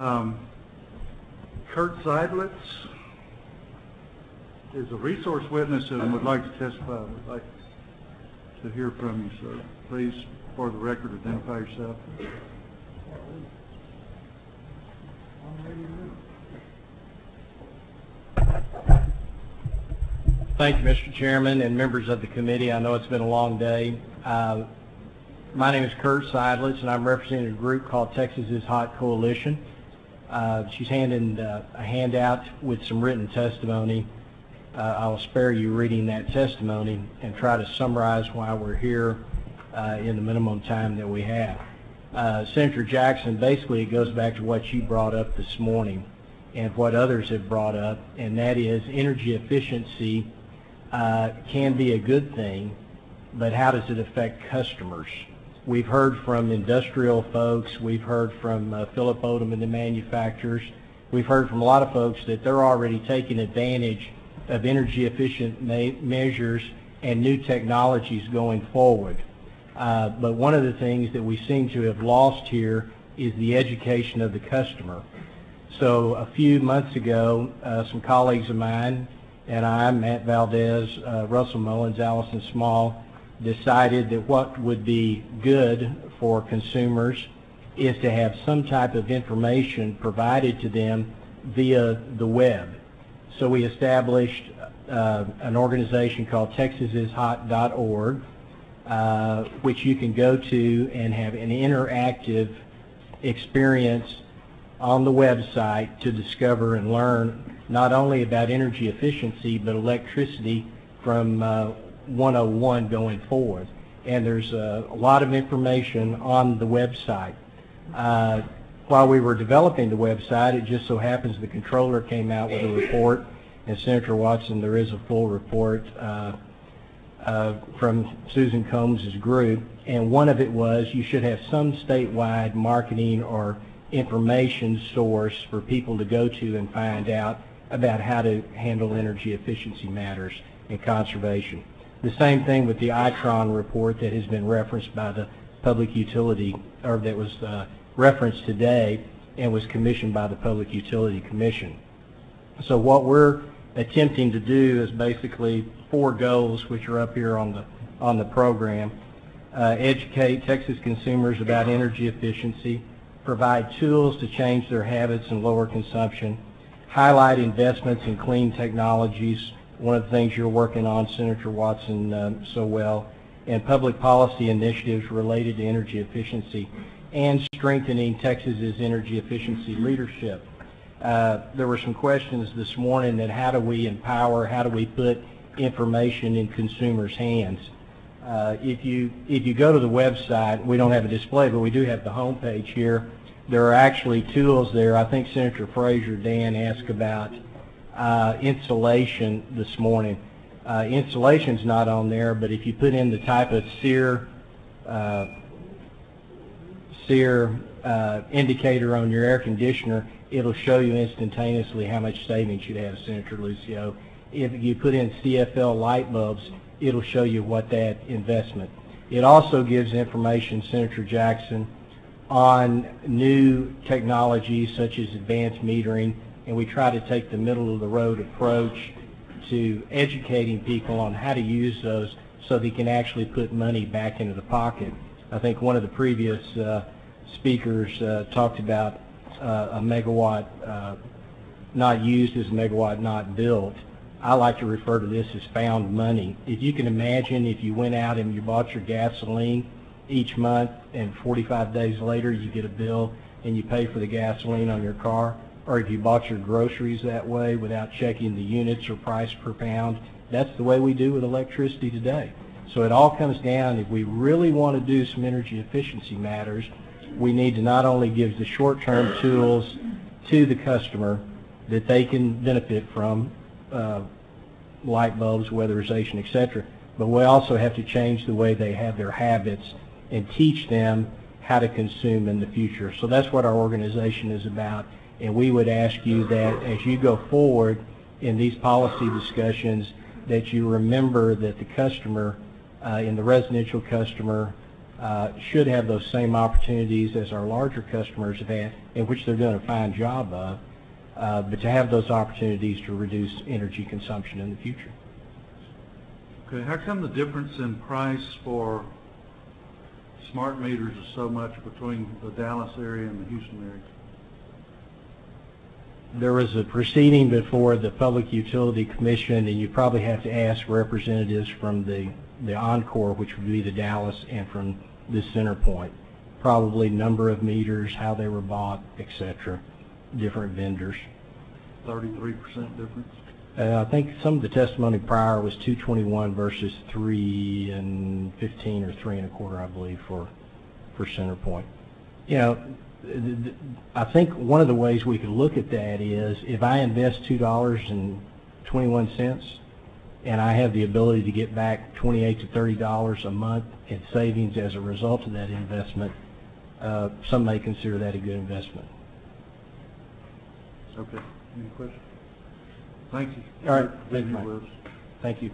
Kurt Seidlitz is a resource witness and would like to testify. We'd like to hear from you, sir. Please, for the record, identify yourself. Thank you, Mr. Chairman and members of the committee. I know it's been a long day. My name is Kurt Seidlitz, and I'm representing a group called TexasIsHot Coalition. She's handing a handout with some written testimony. I'll spare you reading that testimony and try to summarize why we're here in the minimum time that we have. Senator Jackson, basically it goes back to what you brought up this morning and what others have brought up, and that is energy efficiency can be a good thing, but how does it affect customers? We've heard from industrial folks, we've heard from Philip Odom and the manufacturers, we've heard from a lot of folks that they're already taking advantage of energy efficient measures and new technologies going forward. But one of the things that we seem to have lost here is the education of the customer. So a few months ago, some colleagues of mine and I, Matt Valdez, Russell Mullins, Allison Small, decided that what would be good for consumers is to have some type of information provided to them via the web. So we established an organization called TexasIsHot.org, which you can go to and have an interactive experience on the website to discover and learn not only about energy efficiency but electricity from 101 going forward. And there's a lot of information on the website. While we were developing the website, it just so happens the controller came out with a report, and Senator Watson, there is a full report from Susan Combs' group, and one of it was you should have some statewide marketing or information source for people to go to and find out about how to handle energy efficiency matters and conservation. The same thing with the ITRON report that has been referenced by the Public Utility, or that was referenced today and was commissioned by the Public Utility Commission. So what we're attempting to do is basically 4 goals, which are up here on the program. Educate Texas consumers about energy efficiency, provide tools to change their habits and lower consumption, highlight investments in clean technologies, one of the things you're working on, Senator Watson, so well, and public policy initiatives related to energy efficiency, and strengthening Texas's energy efficiency leadership. There were some questions this morning that how do we empower, how do we put information in consumers' hands? If you go to the website, we don't have a display, but we do have the home page here. There are actually tools there. I think Senator Frazier, Dan, asked about insulation this morning. Insulation's not on there, but if you put in the type of SEER indicator on your air conditioner, it'll show you instantaneously how much savings you'd have, Senator Lucio. If you put in CFL light bulbs, it'll show you what that investment. It also gives information, Senator Jackson, on new technologies such as advanced metering, and we try to take the middle of the road approach to educating people on how to use those so they can actually put money back into the pocket. I think one of the previous speakers talked about a megawatt not used as a megawatt not built. I like to refer to this as found money. If you can imagine if you went out and you bought your gasoline each month and 45 days later you get a bill and you pay for the gasoline on your car, or if you bought your groceries that way without checking the units or price per pound, that's the way we do with electricity today. So it all comes down, if we really want to do some energy efficiency matters, we need to not only give the short-term tools to the customer that they can benefit from, light bulbs, weatherization, etc., but we also have to change the way they have their habits and teach them how to consume in the future. So that's what our organization is about, and we would ask you that as you go forward in these policy discussions that you remember that the customer, in the residential customer, should have those same opportunities as our larger customers have had, in which they're doing a fine job of, but to have those opportunities to reduce energy consumption in the future. Okay, how come the difference in price for smart meters is so much between the Dallas area and the Houston area? There was a proceeding before the Public Utility Commission, and you probably have to ask representatives from the Encore, which would be the Dallas, and from the Center Point. Probably number of meters, how they were bought, etc. Different vendors. 33% difference? I think some of the testimony prior was 221 versus 315 or 3 1/4, I believe, for Center Point. You know, I think one of the ways we could look at that is if I invest $2.21 and I have the ability to get back $28 to $30 a month in savings as a result of that investment, some may consider that a good investment. Okay. Any questions? Thank you. All right. Thank Thank you, you, Mike. Liz. Thank you.